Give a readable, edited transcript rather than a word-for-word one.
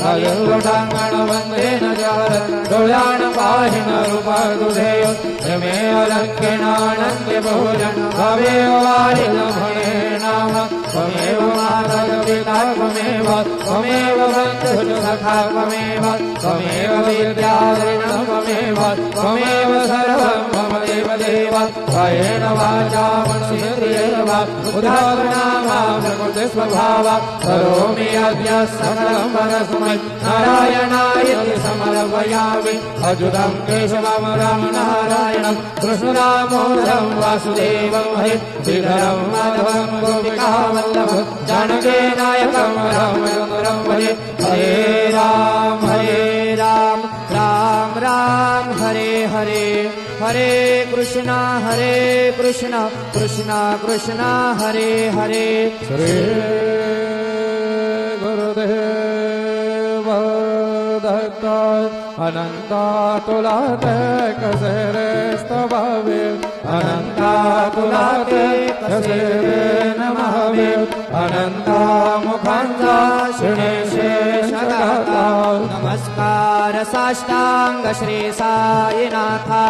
अयोटांगण वंदेन जवर डोळ्यान पाहिन रूप तुझे रमे अलंकेनानंद बहुजन भवेव वारिल म्हणे नाम त्वमेव माता पिता त्वमेव बंधुः सखा त्वमेव विद्याधरणं त्वमेव सर्वं मम देवदेव कायेन वाचा मनसेन्द्रियैर्वा बुद्ध्यात्मना प्रकृति स्वभावा करोमि यज्ञ सकलं परस्मै नारायणाय समर्पयामि अच्युतं केशवं राम नारायणं कृष्णदामोदरं वासुदेवं हरे श्रीधरं माधवं गोपिकावल्लभं जानकी नायकं रामचन्द्रं भजे हरे राम राम राम हरे हरे हरे कृष्णा कृष्णा कृष्णा हरे हरे श्री गुरुदेव दत्त अनंता तुला ते कसे रे स्तवावे अनंता तुला ते कसे रे नमावे अनंता मुखांचा श्री शेषदाता नमस्कार साष्टांग श्री साईनाथा।